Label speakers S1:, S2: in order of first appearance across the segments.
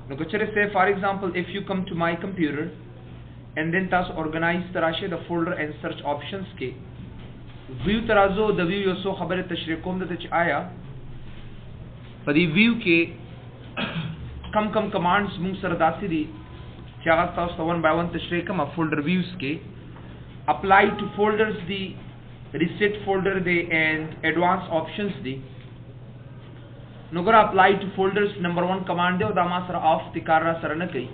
S1: Now say for example, if you come to my computer and then tas organize tarashe the folder and search options ke view tarazo the view yo so khabar tashriq kom da ch aya padi view ke kam commands mung sar dasi di chaga tas one by one tashriq kam folder views ke apply to folders di reset folder de and advanced options di Nagar apply to folders number 1 command दे उदामा sir off तिकारा सर न कई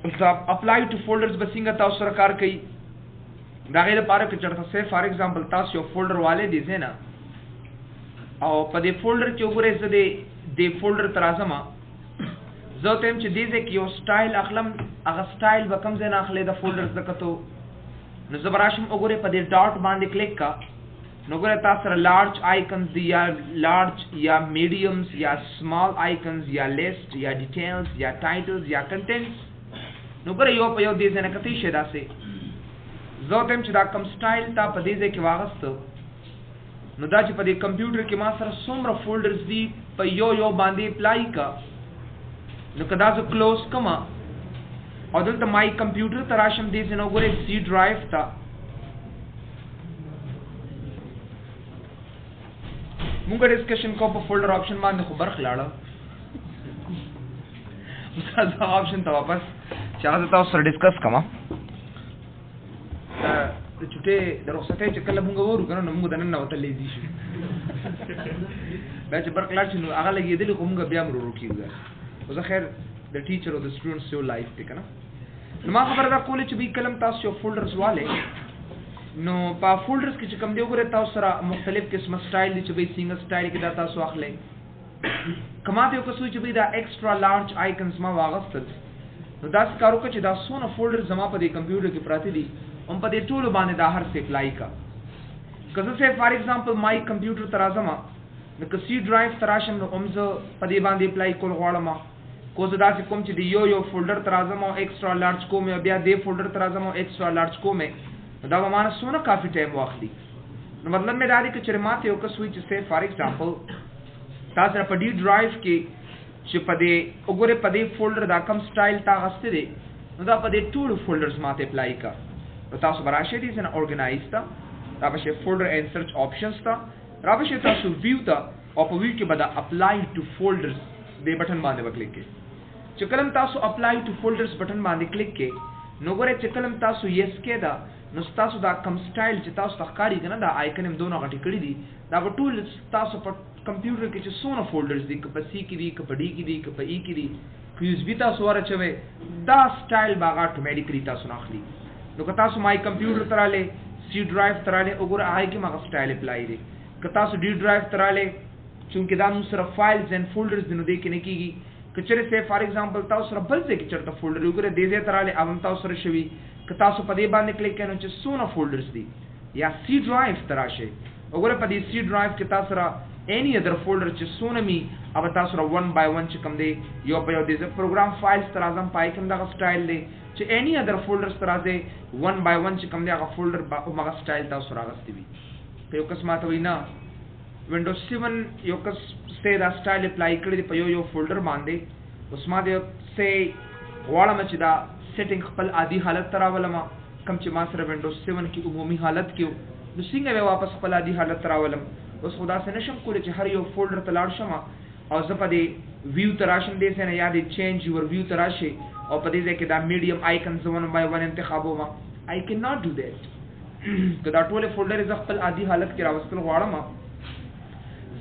S1: उसका apply to folders बसिंगा ताऊ सरकार कई दागेले पारे के चढ़ता से for example तास यो folder वाले दिसे ना और पदे folder के ऊपर ऐसे दे folder तराजमा ज़ोतेम च दिसे कि यो style अखलम अगर style बकम से ना अखले दा folders दकतो नज़बराशम उगरे पदे dot बांधे click का नगर तासर large icons या large या mediums या small icons या list या details या titles या contents नगर यो पयो दिसे न कती शेदा से ज़ोतेम च दा कम style ता पदीजे के वागस्त नुदा च पदे कंप्यूटर के मासर सोमरा folders दी पयो यो बांधे apply का नुकदा जो close कमा और दल माई कंप्यूटर तराशम दिसे नगर C drive ता मुंगा डिस्कशन को फोल्डर ऑप्शन बांधे खबर खिलाड़ा उसका ऑप्शन तो वापस चाहता था उससे डिस्कस कमा चुटे दरोसते चक्कर लबूंगा वो रुकना नमुंगा दनन ना होता लेजी शु बैच पर क्लास चुनो आगा लगी दिल को मुंगा बियाम रुकी हुआ उसे खैर the teacher or the students your life ठीक है ना नमा खबर दा कॉलेज भी कलम तास यो फोल्डर्स वाले नो पा फोल्डर्स की चकम दे उगरे ताऊ सरा मुख्तलिफ किस्म स्टाइल दी चबई सिंगल स्टाइल की दाता सो अखले कमा दे को सुई चबई दा एक्स्ट्रा लार्ज आइकन्स मा वागस्तल नो दास कारो के दा सोना फोल्डर जमा पदे कंप्यूटर की प्राति दी उन पदे टूल बाने दा हर से अप्लाई का कज से फॉर एग्जांपल माय कंप्यूटर तराजमा न क सी ड्राइव तराशम नो उमज पदे बांधे अप्लाई कोल वाळमा को दा से कोम च दी यो फोल्डर तराजमा एक्स्ट्रा लार्ज को में बिया दे फोल्डर तराजमा एक्स्ट्रा लार्ज को में दा माना सोना काफी टाइम वाखली मतलब में दादी के चरमाते हो का स्विच से फॉर एग्जांपल ताजरा पडी ड्राइव के च पदे उगरे पदे फोल्डर दा कम स्टाइल ता हस्ते दे दा पदे टूल फोल्डर्स माते अप्लाई का तास बराशे दी से ऑर्गेनाइज ता राबशे फोल्डर एंड सर्च ऑप्शंस ता राबशे तास व्यू ता और व्यू के बाद अप्लाई टू फोल्डर्स दे बटन बांधे क्लिक के चकलम तासु अप्लाई टू फोल्डर्स बटन बांधे क्लिक के नोगरे चकलम तासु यस के दा नस्तासु दा कम स्टाइल चितासु तखकारी गना दा आइकन हम दोनों गटी कड़ी दी दा वो टूल तासु पर कंप्यूटर के च सोना फोल्डर्स दी कप सी की दी कप डी की दी कप ई की दी क्यूज भी तासु वार चवे दा स्टाइल बागा ऑटोमेटिकली तासु नाखली नो कतासु माय कंप्यूटर तराले सी ड्राइव तराले ओगर आई के मगा स्टाइल अप्लाई दे कतासु डी ड्राइव तराले चूंकि दा सिर्फ फाइल्स एंड फोल्डर्स दिनो दे के ने कीगी कचरे से फॉर एग्जांपल तासु सर बल से के चरता फोल्डर उगर दे दे तराले अब तासु सर शवी कतासु पदे बांधे क्लिक करने च सोना फोल्डर्स दी या सी ड्राइव तराशे ओगर पदे सी ड्राइव के तासरा एनी अदर फोल्डर च सोना मी अब तासरा 1 by 1 च कम दे यो पयो दे प्रोग्राम फाइल्स तराजम पाई कम दा स्टाइल दे च एनी अदर फोल्डर्स तराजे 1 by 1 च कम दे आ फोल्डर मगा स्टाइल तासरा गस्ती भी पे अकस्मात वइना विंडोज 7 यो कस से दा स्टाइल अप्लाई कर दे पयो यो फोल्डर बांधे उसमा दे से वाला मचदा सेटिंग खपल आदि हालत तरावलमा कम च मासर विंडोज 7 की उमूमी हालत क्यों जो सिंगे वे वापस खपल आदि हालत तरावलम उस खुदा से नशम को ले हर यो फोल्डर तलाड़ शमा और जपदे व्यू तराशन दे से न याद चेंज योर व्यू तराशे और पदे से के दा मीडियम आइकन्स 1 by 1 इंतखाबो मा I can not do that कदा टोले फोल्डर इज खपल आदि हालत के रावस्तल वाड़मा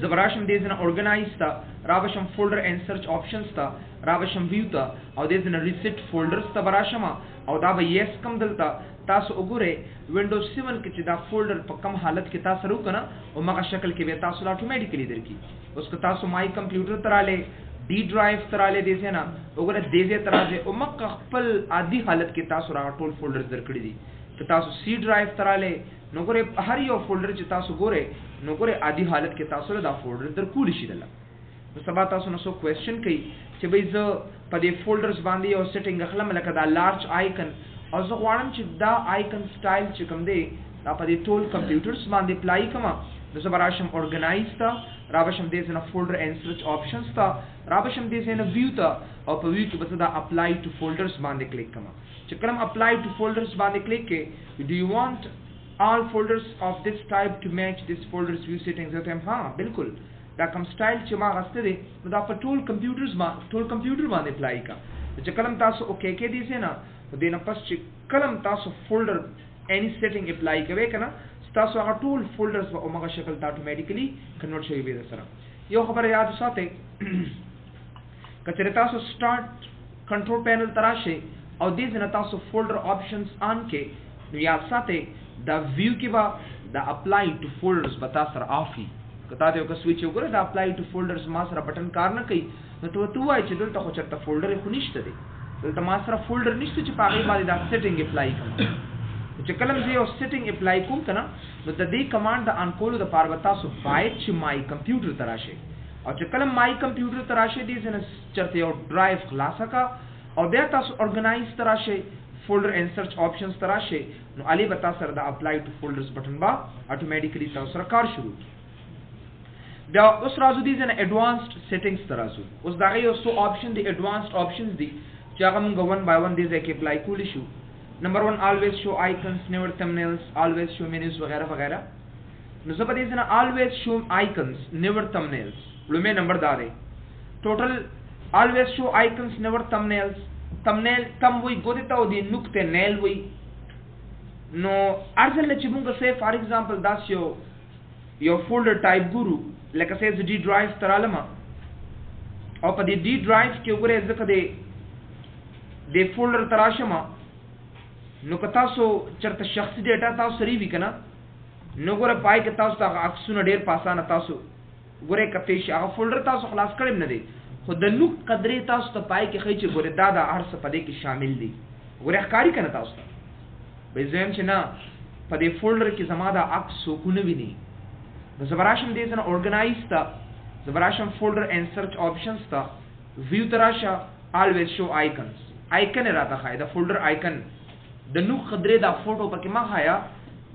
S1: जबराशम दे से ऑर्गेनाइज ता रावशम फोल्डर एंड सर्च ऑप्शंस ता रावशम व्यू ता और दे से रिसेट फोल्डर्स ता बराशमा और दा यस कम दलता तास उगुरे विंडोज 7 के चिदा फोल्डर पर कम हालत के तास रू कना और मगा शक्ल के तास ऑटोमेटिकली दर की उसको तास माई कंप्यूटर तराले डी ड्राइव तराले दे से ना उगुरे दे से तराजे और मक्का खपल आदि हालत के तास रा टोल फोल्डर्स दर कड़ी दी तो तास सी ड्राइव तराले नोगरे हर यो फोल्डर च तास गोरे नोगरे आदि हालत के तास दा फोल्डर दर कूली शिदला तो सबा तास नसो क्वेश्चन कई कि भाई ज पदे फोल्डर्स बांधी और सेटिंग अखलम लका दा लार्ज आइकन और जो वाणम च दा आइकन स्टाइल च कम दे دا په دې ټول کمپیوټرز باندې اپلای کما نو زه براشم اورګنایز تا رابشم دې زنه فولډر اینڈ سرچ آپشنز تا رابشم دې زنه ویو تا او په ویو کې بس دا اپلای ټو فولډرز باندې کلیک کما چې کلم اپلای ټو فولډرز باندې کلیک کې ډو یو وانٹ all folders of this type to match this folders view settings ته ها بالکل دا کوم سټایل چې ما غسته دي نو دا په ټول کمپیوټرز باندې اپلای کا چې کلم تاسو اوکے کې دي سه نه دینه پس چې کلم تاسو فولډر any setting اپلای کوي کنه تاسو هغه ټول فولډرز په اومغه شکل ته اتوماتیکلی کنورټ شوی وي سره یو خبره یاد ساتئ کچره تاسو سٹارټ کنټرول پینل تراشه او دې نه تاسو فولډر آپشنز آن کې نو یاد ساتئ دا ویو کې با دا اپلای ټو فولډرز بتا سره آفي کته ته یو سویچ وګوره دا اپلای ټو فولډرز ما سره بٹن کار نه کوي نو ته وای چې دلته خو چرته فولډر خو نشته دی دلته ما سره فولډر نشته چې پاګې باندې دا سیټینګ اپلای کوم چې کلم زه یو سیټینګ اپلای کوم کنه نو د دې کمانډ د ان کولو د پاره وتا سو باید چې مای کمپیوټر تراشه او چې کلم مای کمپیوټر تراشه دي زنه چرته یو ډرایو خلاصه کا او بیا تاسو اورګنایز تراشه folder and search options تراشه نو علی بتا سره دا apply to folders بٹن با automatically تاسو سره کار شروع بیا اوس راځو دي زنه advanced settings ترازو اوس دا یو سو option دي advanced options دي چې هغه موږ one by one دي ځکه apply کول شو number 1 always show icons never thumbnails always show menus وغیرہ وغیرہ نو زه په دې زنه always show icons never thumbnails لومې نمبر دا دی total always show icons never thumbnails thumbnail تم وی ګورې ته او دی نقطه نیل وی نو ارزل چې موږ سه فار ایگزامپل داس یو فولډر ټایپ ګورو لکه سه ډي ډرایو ترالم او په دې ډي ډرایو کې وګورئ ځکه د فولډر تراشم نو که تاسو چرته شخصي ډیټا تاسو سری وی کنه نو ګوره پای کې تاسو دا عکسونه ډیر پاسانه تاسو ګوره کته شي هغه فولډر تاسو خلاص کړم نه دی خو د نوک قدرې تاسو ته پای کې خې چې ګوره دا هر څه پدې کې شامل دي ګوره ښکاری کنه تاسو ته به زم چې نه پدې فولډر کې زما دا عکس سکونه ویني نو زبراشم دې نه اورګنایز تا زبراشم فولډر اینڈ سرچ آپشنز تا ویو تراشه always show icons آیکن راته خای دا فولډر آیکن د نوک قدرې دا فوټو پکې ما خایا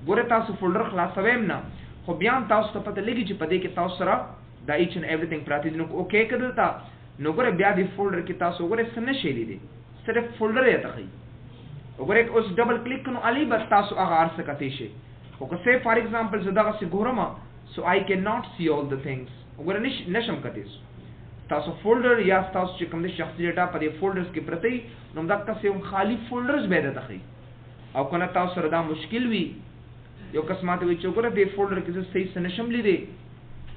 S1: ګوره تاسو فولډر خلاصویم نه خو بیا تاسو ته پته لګي چې پدې کې تاسو سره دا ایچ ان ایوریثینګ پراتی دي نو اوکے کړل تا نو ګوره بیا دی فولډر کې تاسو ګوره سن شي لیدي صرف فولډر یې ته خي وګوره اوس ډبل کلیک کنو علی بس تاسو هغه ارسه کتی شي او که سه فار ایگزامپل زداغه سي ګورم سو آی کین ناٹ سی all the things وګوره نشم کتیس تاسو فولډر یا تاسو چې کوم د شخصي ډیټا په دې فولډرز کې پرتی نو دا تاسو خالی فولډرز به ده خي او کنه تاسو سره دا مشکل وي یو قسمه ته وی چې ګوره دې فولډر کې صحیح سنشم لیدي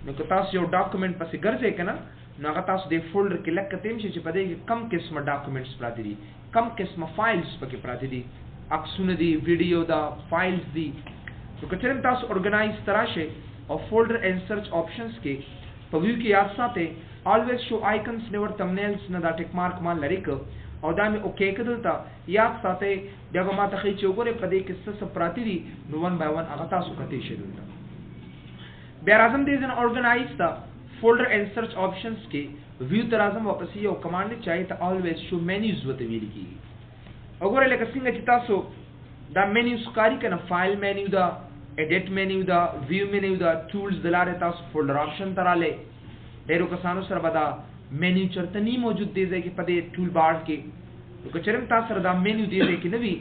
S1: نو که تاسو یو ډاکومېنټ پسې ګرځئ کنه نو هغه تاسو د فولډر کې لکه تیم شي چې په دې کې کم قسمه ډاکومېنټس پراته دي کم قسمه فایلز پکې پراته دي عکسونه دي ویډیو دا فایلز دي نو که چېرې تاسو اورګنایز تراشه او فولډر اینڈ سرچ آپشنز کې په ویو کې یاد ساتئ always show icons never thumbnails نه دا ټیک مارک مان لري کو او دا مې اوکے کړل تا یاد ساتئ بیا ما ته خې چې وګوره په دې کې څه پراتی دي نو ون بای ون هغه تاسو کته شي بیا راځم دې ځن اورګنایز تا فولډر اینڈ سرچ آپشنز کې ویو تر اعظم واپس یو کمانډ چای ته always show menus وته ویل کی وګوره لکه څنګه چې تاسو دا menus کاری کنه فایل menus دا edit menu دا view menu دا tools دلاره تاسو فولډر آپشن تراله ډیرو کسانو سره به دا menyu چرته نی موجود دی ځکه په دې ټول بار کې نو که چرم تاسو سره دا menyu دی کې نوی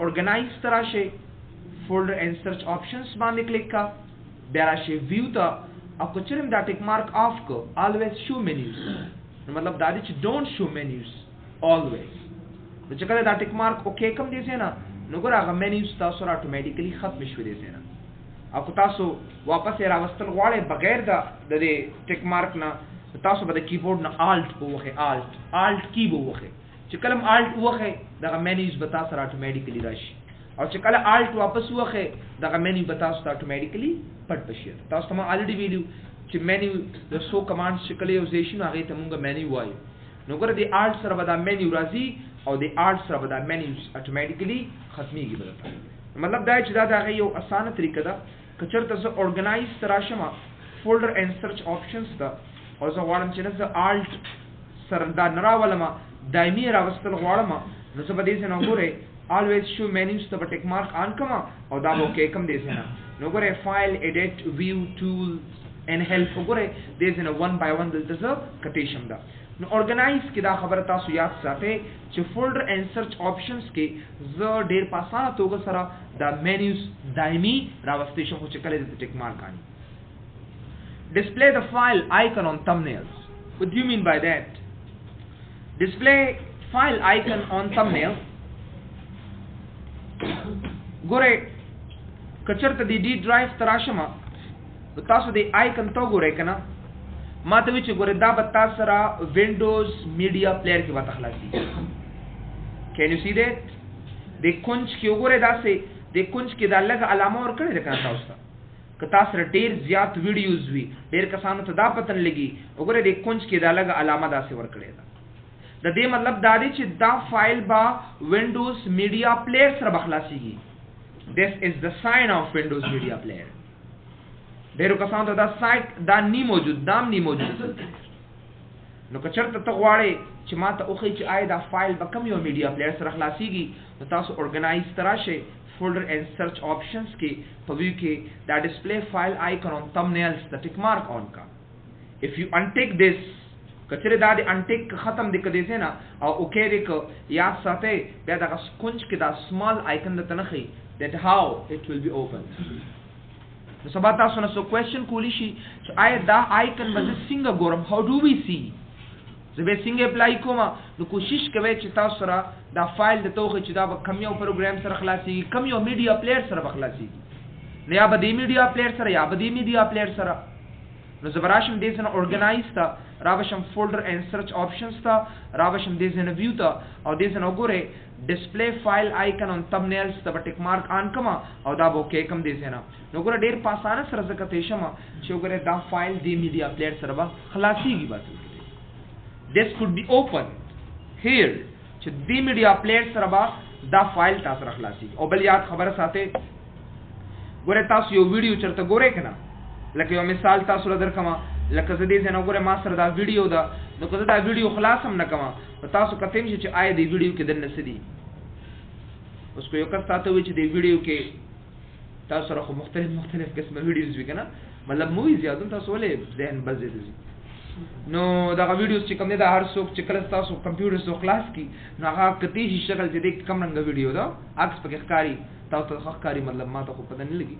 S1: اورګنایز تراشه فولډر اینڈ سرچ آپشنز باندې کلیک کا بیا راشه view ته او که چرم دا ټیک مارک آف کو always show menus نو مطلب دا دی چې don't show menus always نو چې کله دا ټیک مارک اوکے کوم دی نه نو ګور هغه menus تاسو سره اتوماتیکلی ختم شوي دي نه او که تاسو واپس راوستل غواړئ بغیر د ټیک مارک نه تاسو به د کیبورډ نه الټ ووهئ الټ کی ووهئ چې کلم الټ ووهئ دغه menus به تاسو سره اتوماتیکلی راشي او چې کله الټ واپس ووهئ دغه menyu به تاسو ته اتوماتیکلی پټ بشي تاسو ته ما الریډي ویلو چې menyu د سو کمانډز چې کله یوز شي نو هغه ته مونږ menyu وایو نو ګوره د الټ سره به دا menyu راځي او د الټ سره به دا menus اتوماتیکلی ختميږي بلته مطلب دا چې دا دغه یو اسانه طریقه ده کچرته زه اورګنایز تراشم فولډر اینڈ سرچ آپشنز ته او زه غواړم چې زه الټ سره دا نراولم دایمي راوستل غواړم نو زه به دې څنګه ګورې always show menus ته ټیک مارک آن کما او دا به اوکې کم دی نه نو ګوره فایل ایډیټ ویو ټول and help وګوره دیز نه 1 by 1 دلته څه کټیشن دا نو organize کې دا خبره تاسو یاد ساتئ چې folder and search options کې زه ډیر په اسانه توګه سره دا menus دایمي راوستې شم چې کله د ټیک مارک آنی display the file icon on thumbnails. What do you mean by that? Display file icon on thumbnail. Gore kacharte di D drive tarashama tasu di icon to gore kana mate vich gore da batta sara Windows media player ki bata khalasi. Can you see that? De kunch ki gore da se de kunch ki da lag alama or kare kana tausta کتا سره ډیر زیات ویډیوز وی ډیر کسانو ته دا پتن لګي وګوره د کونج کې دا لګ علامه داسې ور کړی دا د دې مطلب دا دی چې دا فایل با وینډوز میډیا پلیئر سره بخلاصيږي this is the sign of Windows media player ډیرو کسانو ته دا سایت دا نی موجود دام نی موجود نو کچرته ته غواړي چې ما ته اوخی چې آی دا فایل به کوم یو میډیا پلیئر سره خلاصيږي نو تاسو اورګنایز تراشه folder and search options के पव्यू के that display file icon on thumbnails the tick mark on का if you untick this कचरे दा दे untick खत्म दिक्क दे से ना और ओके दिक्क याद साथे बया दा कुंज के दा small icon दा तनखी that how it will be open तो सबता सुना so question कूलिशी आय दा icon बजे सिंगा गोरम how do we see زبې څنګه اپلای کوم نو کوشش کوئ چې تاسو سره دا فایل د توخه چې دا کم یو پروګرام سره خلاصي کم یو میډیا پلیئر سره بخلاصي نه یا به دی میډیا پلیئر سره یا به دی میډیا پلیئر سره نو زبراشم دې سره اورګنایز تا راوشم فولډر اینڈ سرچ آپشنز تا راوشم دې سره ویو تا او دې سره وګوره ډسپلی فایل آیکن اون تمبنیلز ته ټیک مارک آن کما او دا بو کې کم دې سره نو وګوره ډیر په اسانه سره زکه شمه چې وګوره دا فایل دی میډیا پلیئر سره خلاصيږي بس this could be open here چې دی میډیا پلیئر سره با دا فایل تاسو راخلاصي او بل یاد خبره ساته ګوره تاسو یو ویډیو چرته ګوره کنه لکه یو مثال تاسو درکما لکه زه دې نه ګوره ما سره دا ویډیو دا نو کله دا ویډیو خلاصم نه کما تاسو کتم چې آی دی ویډیو کې دنه سدي اوس کو یو کس تاسو وی چې دی ویډیو کې تاسو سره مختلف قسمه ویډیوز وی کنه مطلب موویز یادون تاسو ولې ذهن بزید دي نو دا ویډیوز چې کوم نه دا هر څوک چې کله تاسو کمپیوټر سو خلاص کی نو هغه کتی شي شکل چې د کم رنګ ویډیو دا عکس پکې ښکاری تاسو ته ښکاری مطلب ما ته خو پته نه لګي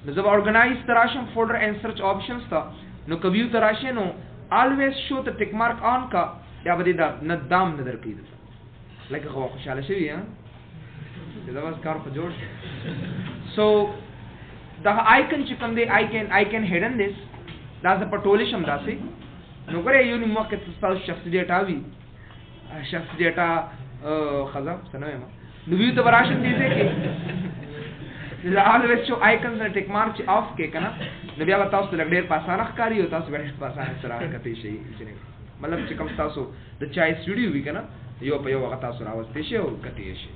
S1: نو زه اورګنایز تراشم فولډر اینڈ سرچ آپشنز تا نو کبیو تراشه نو always show the tick mark on کا یا بده دا ندام نظر کید لکه خو خوشاله شوی ها دا واس کار په جوړ so the icon چې کوم دی I can hidden this دا ز پټولیشم داسې نو ګره یو نیم وخت تاسو شخصي ډیټا وی شخصي ډیټا خزا سنوي ما نو ویو ته وراشن دي چې دا always show icons and tick mark off کې کنه نو بیا تاسو ته ډېر پاسانه ښکاری او تاسو ډېر پاسانه سره کته شي مطلب چې کوم تاسو د چای سټوډیو وی کنه یو په یو وخت تاسو راوځي شي او کته شي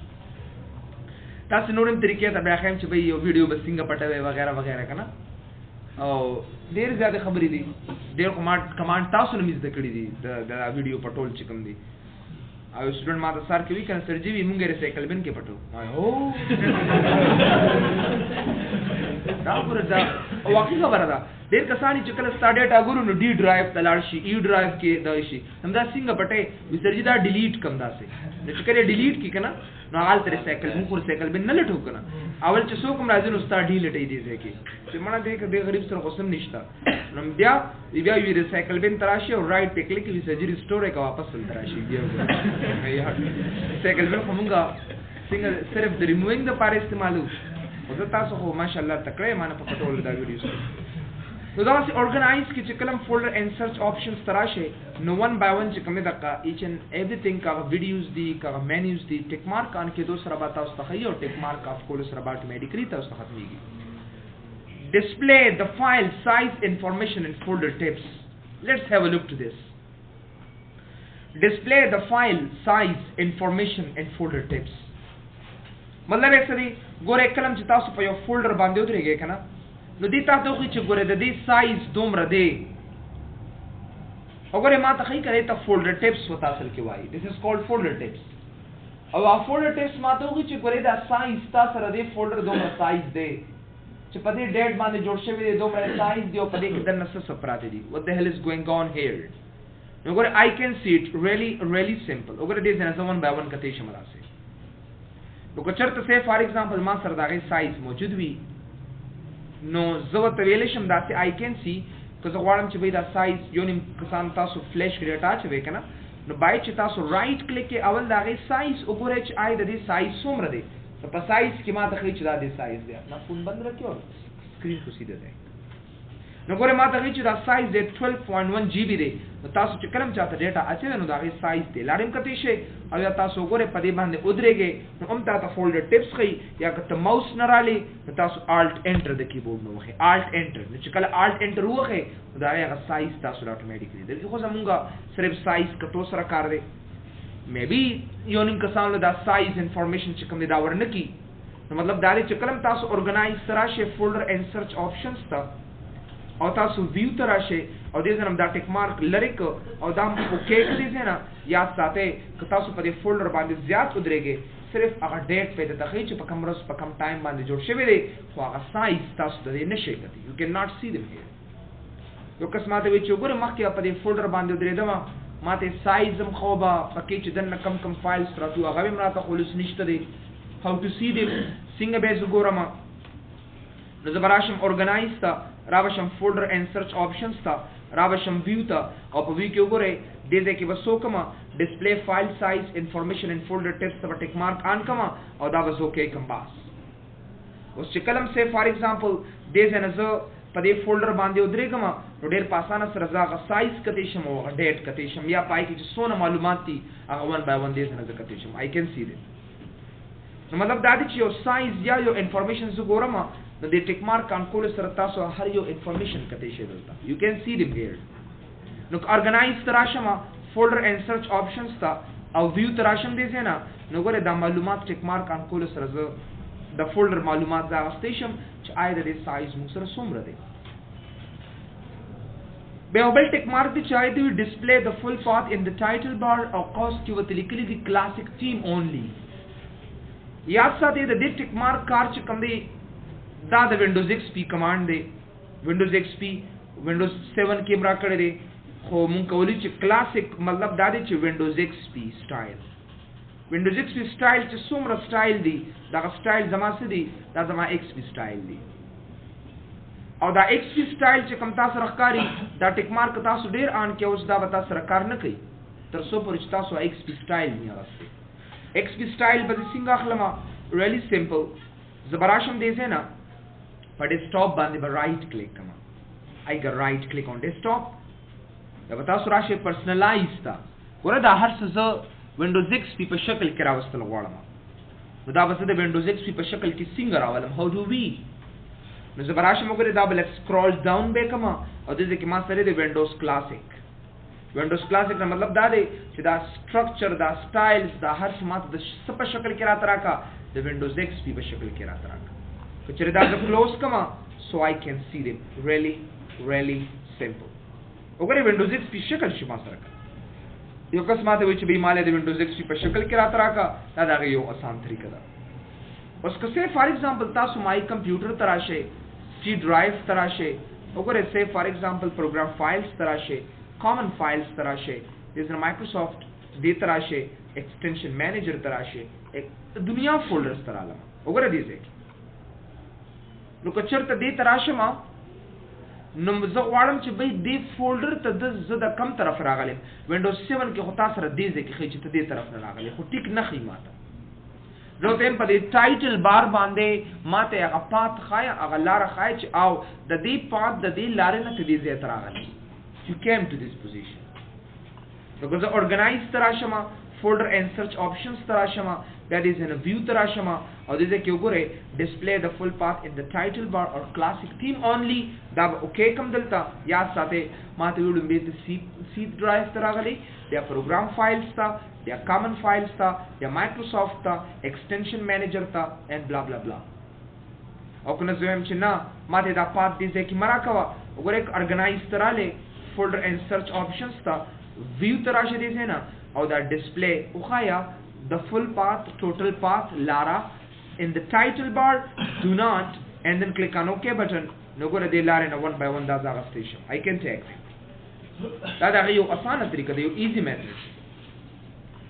S1: تاسو نورم طریقې ته بیا خیم چې به یو ویډیو به څنګه پټوي وغیرہ وغیرہ کنه او ډیر زیاده خبرې دي ډیر کمانډ تاسو نه مزده کړی دي د ویډیو پټول چې کوم دي او سټوډنټ ما ته سر کوي کنه سرجی وی مونږه ریسایکل بن کې پټو هو دا ورته او واقعي خبره ده ډیر کسانی چې کله ستا ډیټا ګورو نو ډي ډرایو ته لاړ شي ای ډرایو کې دا شي همدا څنګه پټه وسرجی دا ډیلیټ کم داسې نو چې کله ډیلیټ کی کنه نو حال تر ریسایکل مونږ ریسایکل بن نه لټو کنه اول چې څوک راځي نو ستا ډیلیټ ای دي ځکه چې مړه دې غریب سره قسم نشته نو بیا وی ریسایکل بن تراشي او رائټ ټیک لیک وی سرجری سٹور کا واپس ول تراشي بیا ریسایکل بن کومګه څنګه صرف د ریمووینګ د پاره استعمالو او تاسو خو ماشاءالله تکړه مانه په پټول دا ویډیوز نو دا چې اورګنایز کی چې کلم فولډر اینڈ سرچ آپشنز تراشه نو 1 by 1 چې کومه دغه ایچ اینڈ ایوریثینګ کا ویډیوز دی کا مینیوز دی ټیک مارک ان کې دوسرا بات تاسو ته یو ټیک مارک اف کول سره بات میډیکلی تاسو ته ختميږي display the file size information in folder tips let's have a look to this display the file size information in folder tips مطلب یې څه دی ګوره کلم چې تاسو په یو فولډر باندې ودرېږئ کنه نو دې تاسو خو چې ګوره د دې سایز دومره دی وګوره ما ته خی کړی ته فولډر ټیپس وتا اصل کې وایي this is called folder tips او فولډر ټیپس ماته وږي چې ګورې دا سایز تاسو سره دی فولډر دومره سایز دی چې په دې ډیټ باندې جوړ شوی دی دومره سایز دی او په دې کې دنه څه پراته دي what the hell is going on here نو ګورې I can see it really simple وګورې دې څنګه one by one کته شمه راسي نو که چرته سه فار ایگزامپل ما سره دا غي سایز موجود وي نو زه ته ویل شم دا چې I can see که زه غواړم چې به دا سایز یو نیم کسان تاسو فلش کړی اٹاچ وې کنه نو بای چې تاسو رائټ کلیک کې اول دا غي سایز وګورئ چې آی د دې سایز څومره دی په سایز کې ما ته خې چې دا دې سایز دی نه فون بند راکړو سکرین کو سیده دی نو ګوره ما ته خې چې دا سایز دی 12.1 GB دی نو تاسو چې کلم چاته ډیټا اچي نو دا غي سایز دی لاړم کتی شي او یا تاسو ګوره په دې باندې ودرېږي نو هم تاسو فولډر ټیپس خې یا که ماوس نه رالي نو تاسو الټ انټر د کیبورډ نو وخه الټ انټر نو چې کله الټ انټر وخه دا هغه سایز تاسو اتوماتیکلی دغه خو زمونږه صرف سایز کتو سره کار دی مې بي یو نیم کسان له دا سایز انفارمیشن چې کوم دی دا ورنکی نو مطلب دا چې کلم تاسو اورګنایز تراشه فولډر اینڈ سرچ آپشنز تا او تاسو ویو تراشه او دې زنم دا ټیک مارک لریک او دا اوکے کړئ نه یاد ساته که تاسو په دې فولډر باندې زیات ودرېږئ صرف هغه ډیټ په تخې چې په کوم ورځ په کوم ټایم باندې جوړ شوی دی خو هغه سایز تاسو د دې نشئ کړئ یو کین ناٹ سی دم هیر یو کس ماته وی چې وګوره مخکې په دې فولډر باندې ودرېدم ماته سایز هم خو به پکې چې دنه کم فایلز راځو هغه هم راته خلص نشته دی how to see them څنګه به وګورم نو زبراشم اورګنایز تا راوشم فولډر اینڈ سرچ آپشنز تا راوشم ویو تا او په ویو کې وګوره دې دې کې وسو کما ډسپلی فایل سایز انفارمیشن ان فولډر ټیپس ته ټیک مارک آن کما او دا وسو کې کم باس اوس چې کلم سے فار ایگزامپل دې نه زه په دې فولډر باندې ودرېږم نو ډېر په اسانه سره زغه سایز کته شم او ډیټ کته شم یا پای کې چې څونه معلومات دي هغه ون بای ون دې نه کته شم I can see it نو مطلب دا دی چې یو سایز یا یو انفارمیشن زه ګورم نو دې ټیک مارک ان کول سره تاسو هر یو انفارمیشن کته شي دلته you can see them here نو اورګنایز تراشم فولډر اینڈ سرچ آپشنز تا او ویو تراشم دې نه نو ګوره دا معلومات ټیک مارک ان کول سره زه د فولډر معلومات دا غستېشم چې آی د سایز موږ سره څومره دی به بل ټیک مارک دی چې آی دی ډسپلی د فل پاث ان د ټایټل بار او کاست کې وته لیکلي دی کلاسیک تیم اونلی یاد ساتئ د دې ټیک مارک کار چې کوم دی دا د وینډوز ایکس پی کمانډ دی وینډوز ایکس پی وینډوز 7 کې مرا کړی دی خو مونږ کولی چې کلاسیک مطلب دا دی چې وینډوز ایکس پی سټایل وینډوز ایکس پی سټایل چې څومره سټایل دی دا سټایل زما څه دی دا زما ایکس پی سټایل دی او دا ایکس پی سټایل چې کوم تاسو راخکاری دا ټیک مارک تاسو ډیر آن کې اوس دا به تاسو سره کار نه کوي تر څو پورې چې تاسو ایکس پی سټایل نه راځي ایکس پی سټایل به څنګه اخلم ریلی سمپل زبراشم دې نه په ډیسکټاپ باندې به رائټ کلیک کوم I got right click on desktop دا به تاسو راشي پرسنلایز تا ګوره دا هر څه زه وینډوز ایکس پی په شکل کې راوستل غواړم نو دا به زه د وینډوز ایکس پی په شکل کې څنګه راولم هاو ډو وی نو زه به راشم وګوره دا بل سکرول ډاون به کوم او دې کې ما سره د وینډوز کلاسیک نه مطلب دا دی چې دا سټرکچر دا سټایلز دا هر څه ماته د څه په شکل کې راته راکا د وینډوز ایکس پی په شکل کې راته راکا چې دا زه کلوز کوم so I can see them really simple وګورئ وینډوز ایکس پی شکل شي ما سره یو کس ماته وی چې به مالې د وینډوز ایکس پی په شکل کې راته راکا دا یو آسان طریقه ده اوس که سه فار ایگزامپل تاسو مای کمپیوټر تراشه سی ډرایو تراشه وګورئ سه فار ایگزامپل پروګرام فایلز تراشه کامن فایلز تراشه دې مایکروسافټ دې تراشه ایکسټنشن مینیجر تراشه دنیا فولډرز تراله وګورئ دې ځکه نو که چرته دې تراشه ما نو زه غواړم چې به دې فولډر ته د زه د کم طرف راغلم وینډوز 7 کې خو تاسو سره دې ځکه چې ته دې طرف نه راغلی خو ټیک نه خې ماته زه ته په دې ټایټل بار باندې ماته هغه پات خای هغه لار خای چې او د دې پات د دې لارې نه ته دې ځای ته راغلی you came to this position نو زه اورګنایز تراشم فولډر اینڈ سرچ آپشنز تراشم that is in a view tarashama or this is kyogore display the full path in the title bar or classic theme only da okay kam dalta yaad sathe mate yudu be the C drive taragali their program files ta their common files ta their Microsoft ta extension manager ta and blah blah blah او kuna zoem china mate da path this ki marakawa ogore organize tarale folder and search options ta view tarashe dise na او دا ډسپلی او خایا the full path, total path, Lara. In the title bar, do not, and then click on OK button. No go to the Lara in a one by one Dazaga station. I can take it. That is your asana trika, your easy method.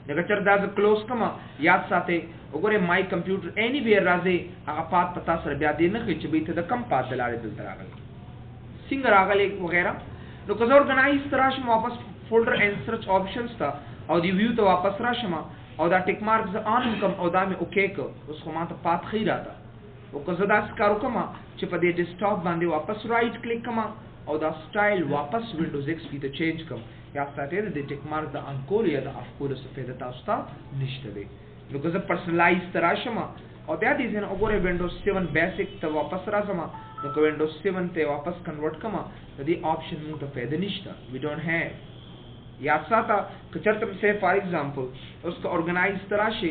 S1: The Gachar Daza close kama, Yat Sate, Ogore my computer anywhere Raze, a path Patasar Biadina, which be to the compass the Lara del Tragal. Singer Agale Vogera. No, because organize the Rashma Wapas folder and search options, or the view to Wapas Rashma. और दा tick mark ज आन कम और दा में ओके को उसको माता पाथ खी रहता वो कज़दा स्कारो कमा चिपदे डेस्कटॉप बांधे वापस राइट क्लिक कमा और दा स्टाइल वापस विंडोज एक्सपी तो चेंज कम या साथे दे टिक मार्क द अंकोल या द अफकोल सफेद तास्ता निश्चय नो कज़ पर्सनलाइज तराशमा और दैट इज एन ओगोरे विंडोज 7 बेसिक तो वापस राजमा नो को विंडोज 7 ते वापस कन्वर्ट कमा तो दी ऑप्शन मुंग तो फेद निश्चय वी डोंट हैव याद साता कचरतम से फॉर एग्जांपल उसका ऑर्गेनाइज तराशे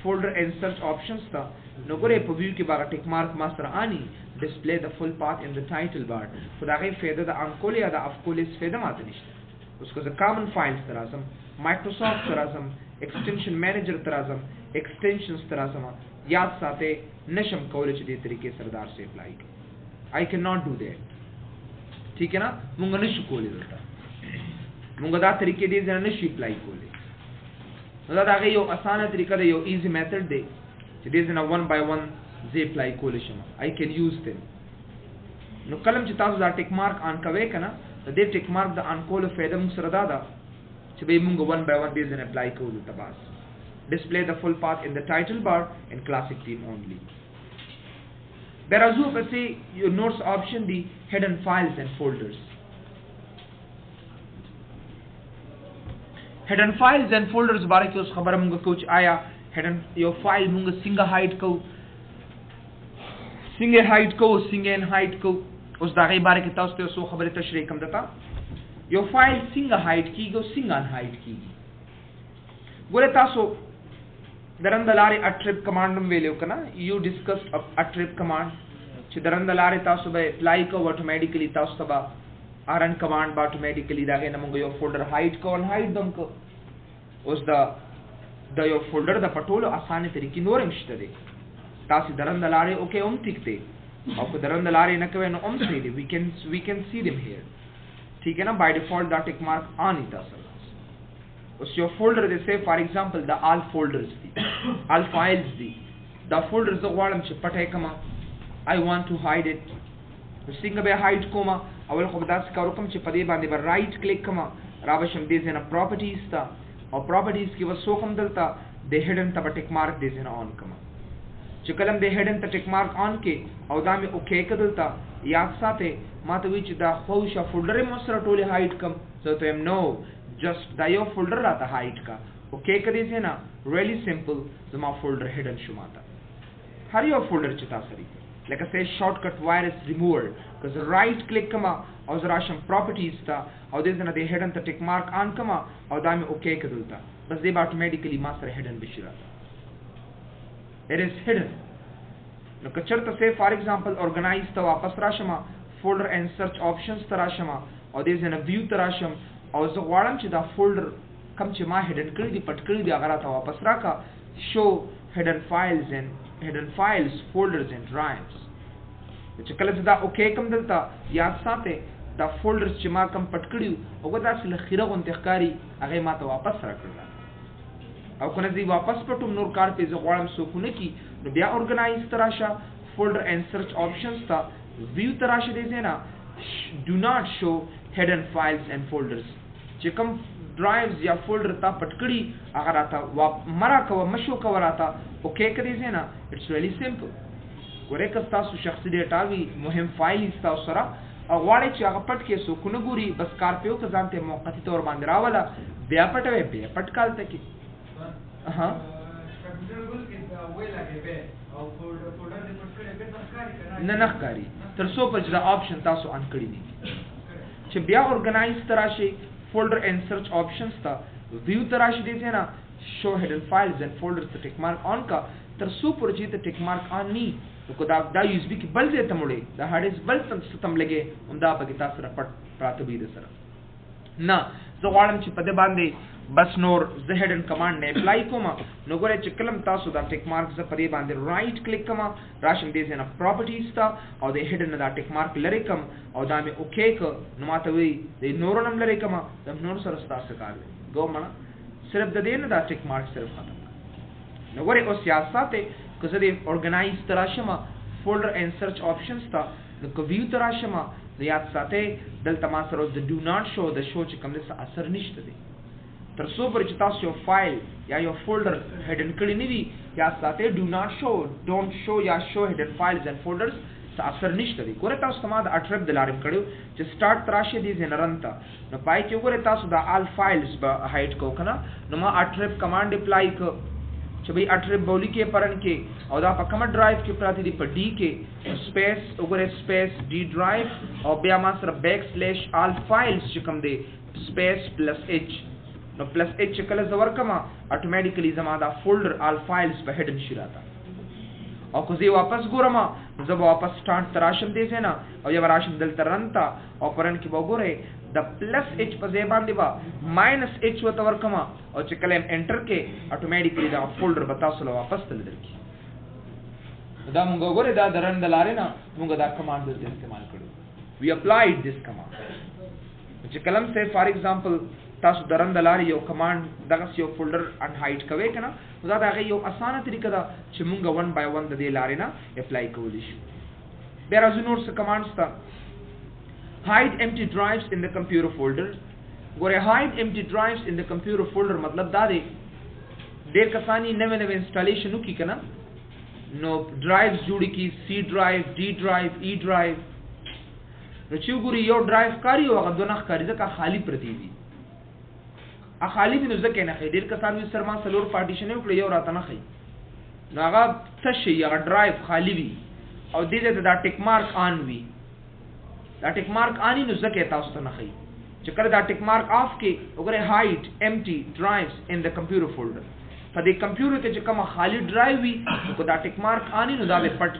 S1: फोल्डर एंड सर्च ऑप्शंस था नगरे पव्यू के बारे टिक मार्क मास्टर आनी display the full path in the title bar खुदा के फेदा द अंकोल या द अफकोलिस फेदा मातनिश्त उसका द कॉमन फाइल्स तराजम माइक्रोसॉफ्ट तराजम एक्सटेंशन मैनेजर तराजम एक्सटेंशंस तराजम याद साथे नशम कॉलेज दे तरीके सरदार से apply I can not do that ठीक है ना मुंगा निशु कोले देता मुंगा दा तरीके दे जन निशु अप्लाई कोले दा दा यो आसान तरीका दे यो इजी मेथड दे दे जन वन बाय वन जे अप्लाई कोले शमा आई कैन यूज देम नो कलम चिता दा टिक मार्क आन कवे कना दे टिक मार्क द आन कोले फेदम सरदा दा चबे मुंगा वन बाय वन दे जन अप्लाई कोले तबास display the full path in the title bar in classic theme only. There are say your notes option the hidden files and folders. Hidden files and folders बारे के उस खबर मुंगा कुछ आया hidden your file मुंगा single hide को single hide को उस दागे बारे के ताउस पे उस खबर तशरीह कम देता your file single hide की गो single hide की बोले तासो दरंदलारे attrib command में वेले होगा ना you discussed attrib command चे दरंदलारे तासो बे apply को automatically तासो तबा run command बा automatically दागे नमंगो यो folder hide को on hide दम को उस दा यो folder दा पटोलो आसानी तरीकी नोरे मिश्ते दे तासी दरंदलारे ओके तिकते आपको दरंदलारे न कवे न से दे we can see them here ठीक है ना by default दा tick mark on ही तासो उस your folder they say for example the all folders all files the folders the वालम च पटे कमा I want to hide it सिंग बे hide कोमा अवल खुदास का रुकम च पदे बांधे पर right click कमा रावशम दे देना properties था और properties की वसो कम दलता दे hidden तब tick mark दे देना on कमा चकलम दे hidden त tick mark on के और दा में ओके कदलता याद साथे मातवी च दा खोशा folder में मसरा टोले hide कम so to am no just दा यो folder रहता hide का ओके कदे से ना really simple जमा folder hidden शुमाता हर यो folder चिता सरी like I say shortcut virus remover because right click कमा और जराशम properties था और दे देना दे hidden त tick mark on कमा और दा में ओके कदलता बस दे automatically मास्टर hidden बिशराता it is hidden नो कचर त से for example organize त वापस राशमा folder and search options तराशमा और दे देना view तराशम और जो वाड़म च दा folder कम च मा hidden कर दी पट कर दी अगर आता वापस रखा show hidden files folders and drives तो कल दा ओके कम दलता याद साथे दा folders च मा कम पट करियो और दा से खिरा को इंतखारी अगे मा तो वापस रखला और कोने दी वापस पटुम नूर कार पे जो वाड़म सो कुने की नो बिया ऑर्गेनाइज तराशा folder and search options था view तराशा दे देना do not show hidden files and folders चिकम drives या folder ता पटकड़ी अगर आता मरा कवा मशो कवर आता ओके कर दीजिए ना it's really simple कोरे कस्ता सु शख्सी डेटा भी मुहिम फाइल इस्ता उसरा और वाले चागा पट के सु कुनगुरी बस कारपियो का जानते मौक़ती तौर बांधरा वाला बिया पटवे बिया पटकाल तक हाँ ननखकारी तरसो पर जरा ऑप्शन तासो अनकड़ी नहीं चे बिया ऑर्गेनाइज तराशे folder and search options था view तराशे देते ना show hidden files and folders तो tick mark on का तरसो पर जीते tick mark on नहीं तो को दा USB की बल दे तमुड़े दा hard disk बल तम लगे उम्दा पगिता सरा पट प्रातबीद सरा ना زه غواړم چې په دې باندې بس نور زه هډن کمانډ نه اپلای کوم نو ګوره چې کلم تاسو دا ټیک مارک زه پرې باندې رائټ کلیک کوم راشم دې نه پراپرټیز تا او د هډن دا ټیک مارک لری کوم او دا مې اوکې ک نو ماته وی د نور نم لری کوم د نور سره ستاسو کار دی ګو مړه صرف د دې نه دا ټیک مارک صرف ختم نو ګوره او سیاست که زه د اورګنایز تراشم فولډر اینڈ سرچ آپشنز تا نو کو ویو تراشم یاد ساته دلته ما سره د ډو ناٹ شو د شو چې کوم څه اثر نشته دی تر څو پر چې تاسو یو فایل یا یو فولډر هډن کړی نه وي یا ساته ډو ناٹ شو ډونټ شو یا شو هډن فایلز اینڈ فولډرز څه اثر نشته دی ګوره تاسو ته ما د اټریپ د لارم کړو چې سٹارټ تراشه دي زنرنتا نو پای کې ګوره تاسو د آل فایلز به هایډ کو کنه نو ما اټریپ کمانډ اپلای ک چې به اټریپ بولی کې پرن کې او دا په کوم ډرایو کې پراتی دی په ډی کې سپیس وګوره سپیس ډی ډرایو او بیا ما سره بیک سلیش آل فایلز چې کوم دی سپیس پلس اچ نو پلس اچ کله زور کما اتوماتیکلی زما دا فولډر آل فایلز په هډن شي راته او کو زی واپس ګورم زه واپس سٹارټ تراشم دې سینا او یا راشم دل ترنتا او پرن کې وګوره د پلس اچ په ځای باندې با ماینس اچ وته ورکما او چې کلم انټر کې اتوماتیکلی دا فولډر به تاسو له واپس تل درکې دا موږ وګوره دا درن د لارې نه موږ دا کمانډ د استعمال کړو وی اپلایډ دیس کمانډ چې کلم سے فار ایگزامپل تاسو درن د لارې یو کمانډ دغه یو فولډر ان هایډ کوي کنه دا دغه یو اسانه طریقه ده چې موږ 1 by 1 د دې لارې نه اپلای کولی شو بیا راځو نور څه کمانډز ته hide empty drives in the computer folder ګوره hide empty drives in the computer folder مطلب دا دی ډېر کسانی نوې انسټالیشن وکړي کنه نو ډرایوز جوړ کی سی ډرایو ډی ډرایو ای ډرایو نو چې ګوري یو ډرایو کاری او هغه دونه کاری ځکه خالی پرتی دي ا خالی دي نو ځکه نه خې ډېر کسان وي سرما سلور پارټیشن وکړي یو راته نه خې نو هغه څه شي هغه ډرایو خالی وي او دې دا ټیک مارک آن وي دا ټیک مارک آنی نو ځکه تاسو ته نه خې چې کله دا ټیک مارک آف کې وګوره هایډ امپټي ډرایوز ان د کمپیوټر فولډر په دې کمپیوټر کې چې کوم خالی ډرایو وي کو دا ټیک مارک آنی نو دا به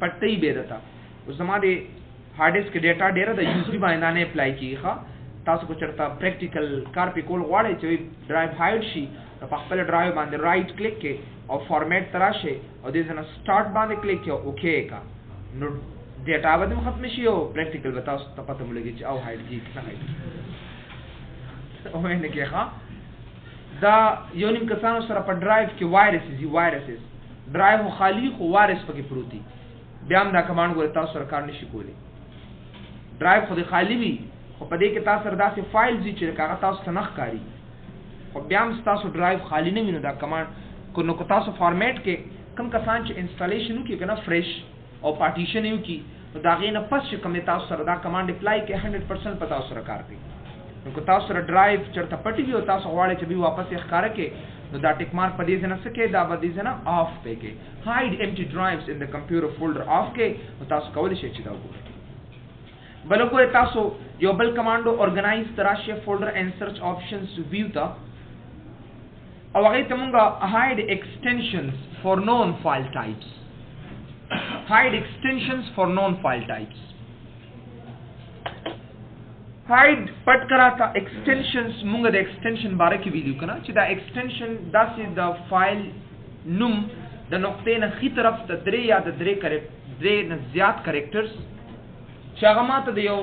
S1: پټي به دتا اوس زما دې هارد ډیسک کې ډیټا ډیره د یو سی باندې نه اپلای کیږي تاسو کو چرته پریکټیکل کار په کول غواړئ چې ډرایو هایډ شي په خپل ډرایو باندې رائټ کلیک کې او فارمیټ تراشه او دې ځنه سٹارټ باندې کلیک کې اوکے کا نو ډیټا به ختم شي او پریکټیکل به تاسو ته پته ملګي چې او هایډ کی نه هایډ او نه کې دا یو نیم کسانو سره په ډرایو کې وایرسز ډرایو خالی خو وایرس پکې پروتي بیا هم دا کمانډ ګور تاسو سره کار نشي کولی ډرایو خو دې خالی وي خو په دې کې تاسو سره داسې فایل دي چې هغه تاسو ته نخ کاری خو بیا هم تاسو ډرایو خالی نه وینئ دا کمانډ کو نو تاسو فارمیټ کې کم کسان چې انسټالیشن وکړي کنه فرش او پارټیشن یو کی نو دا غینه پس چې کوم تاسو سره دا کمانډ اپلای کې 100% پتا سره کار کوي نو کو تاسو سره ډرایو چرته پټي وي او تاسو غواړئ چې به واپس یې ښکار کې نو دا ټیک مارک په دې ځنه سکے دا به دې ځنه آف پې کې hide empty drives in the computer folder آف کې نو تاسو کولی شئ چې دا وګورئ بل وګورئ تاسو یو بل کمانډو اورګنایز تراشه فولډر اینڈ سرچ آپشنز ویو تا او هغه ته مونږه hide extensions for known file types hide extensions for known file types hide پټ کراتا extensions مونږ د extension باره کې ویډیو کنا چې دا extension داسې د فایل نوم د نقطې نه خي طرف ته درې یا د درې نه زیات کریکټرز چې هغه ماته د یو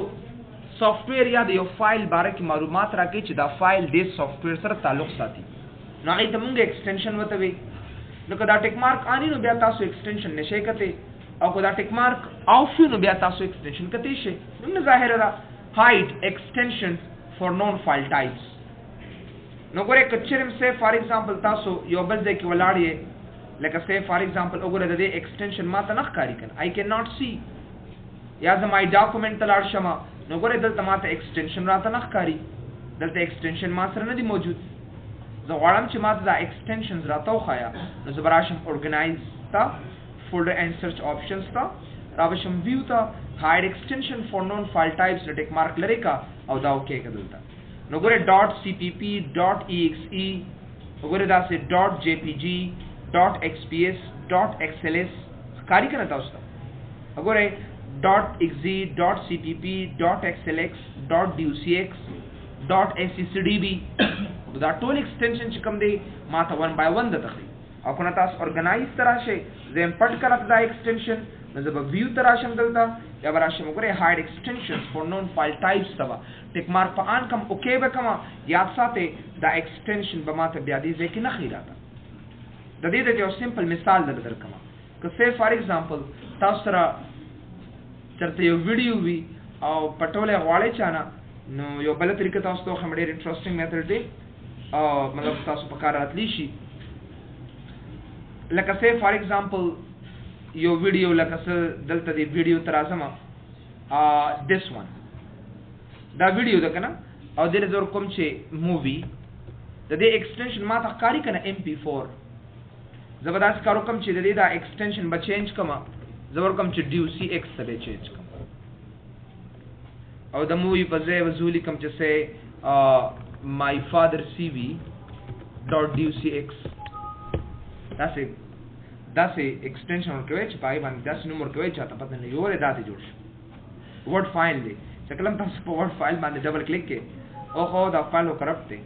S1: سافټویر یا د یو فایل باره کې معلومات راکړي چې دا فایل د سافټویر سره تعلق ساتي نو هغه ته مونږ extension وته وي نو که دا ټیک مارک آنی نو بیا تاسو extension نشئ کته او که دا ټیک مارک آف نو بیا تاسو extension کته شي نو ظاهر ده hide extensions for known file types نو ګوره کچرم سے فار ایگزامپل تاسو یو بل ځای کې ولاړی لکه سے فار ایگزامپل وګوره د دې extension ماته نه ښکاری کنه I cannot see یا زما ډاکومنٹ تلاړ شمه نو ګوره دلته ماته extension راته نه ښکاری دلته extension ما سره نه دی موجود زه غواړم چې ماته دا extensions راته وښایا نو زه براشم organize تا folder and search options تا راوشم view تا hide extension for known file types ټیک مارک لري کا او دا اوکے کدلتا نو ګوره .cpp .exe وګوره دا سه .jpg .xps .xls کاری کنه تاسو ته وګوره .exe .cpp .xlx .docx .accdb دا ټول ایکسټنشن چې کوم دی ما ته 1 by 1 د تخلي او کنه تاسو ارګنایز تراشه زم پټ کړه دا ایکسټنشن نو زه به ویو تراشم دلته یا براشم وګوره هاید ایکسټنشنز فور نون فایل ټایپس تبا ټیک مارک په ان کم اوکے به کما یاد ساته دا ایکسټنشن به ما ته بیا دې ځکه نه خیراته د دې د یو سمپل مثال درکما که سه فار ایگزامپل تاسو سره چرته یو ویډیو وی او پټوله غواړی چانه نو یو بل طریقه تاسو ته هم ډېر انټرېسټینګ میثډ دی او مطلب تاسو په کار راتلی شي لکه سه فار ایگزامپل یو ویډیو لکه څه دلته دی ویډیو تر اعظم this one دا ویډیو ده کنه او دې زور کوم چې مووی د دې ایکسټنشن ما ته کاری کنه mp4 زبردست کارو کوم چې د دې دا ایکسټنشن به چینج کما زور کوم چې ducx سره چینج کما او د مووی په ځای وزولي کوم چې سه my father cv.ducx داسې ایکسټنشن ورکوي چې پای باندې داسې نوم ورکوي چې تاسو پته نه یو ولې داسې جوړ شي ورډ فایل دی چې کله تاسو په ورډ فایل باندې ډبل کلیک کې او خو دا فایل کرپټ دی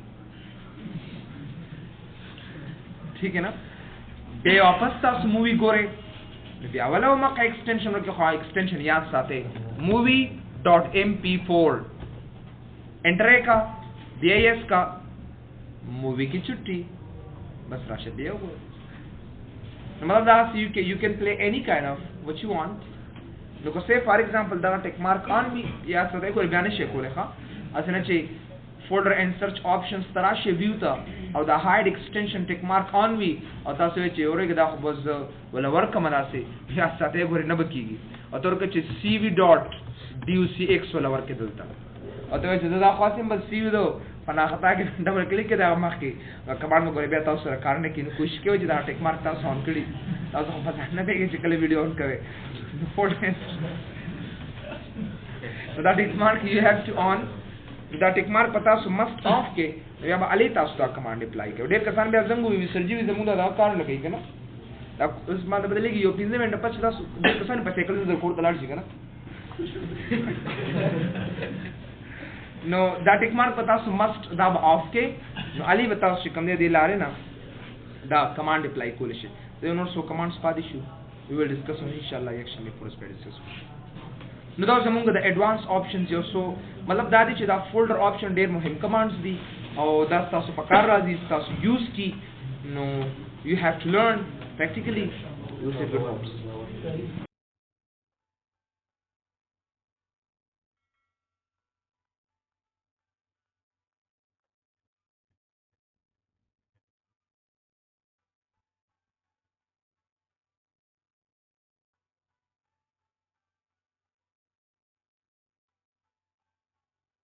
S1: ٹھیک ہے نا بیا واپس تاسو مووی ګورئ بیا ولا مکه ایکسټنشن ورکوي خو ایکسټنشن یاد ساتئ movie.mp4 انټر کا dis کا مووی کی چھٹی بس راشه دی وګورئ मतलब that you can play any kind of what you want لکه say for example دا ټیک مارک on me یا څه دی کوئی بیان شي کوله ښا اسنه چې folder and search options تراشه view ته او دا hide extension ټیک مارک on me او تاسو چې اورګه دا خو بس ولا ورک مناسي یا ساته غوري نه بکیږي او ترکه چې cv.ducx ولا ورکه دلته او ته چې دا خاصم بس cv دو پنا خطا کې ډبل کلیک کې دا مخ کې کمانډ مو غوړې بیا تاسو سره کار نه کینو کوشش کوي چې دا ټیک مارک تاسو اون کړی تاسو په پتا نه پیږي چې کله ویډیو اون کوي so that tick mark you have to on دا ټیک مارک پتا سو must off کې یا به علي تاسو دا کمانډ اپلای کوي ډېر کسان بیا زنګو وی سرجری زموږ دا کار نه کوي کنه دا اوس ما د بدلېږي یو 15 منټه پچ تاسو ډېر کسان په سیکل د کوډ تلاړ شي کنه نو دا ټیک مارک پتا سو must دا off کې نو علي بتا سو کوم دې لارې نه دا کمانډ اپلای کول شي زه نور سو کمانډز پاتې شو we will discuss on inshallah actually for discuss نو دا زمونږ د ایڈوانس آپشنز یو سو مطلب دا دي چې دا فولډر آپشن ډیر مهم کمانډز دي او دا تاسو په کار راځي تاسو یوز کی نو you have to learn practically use it good notes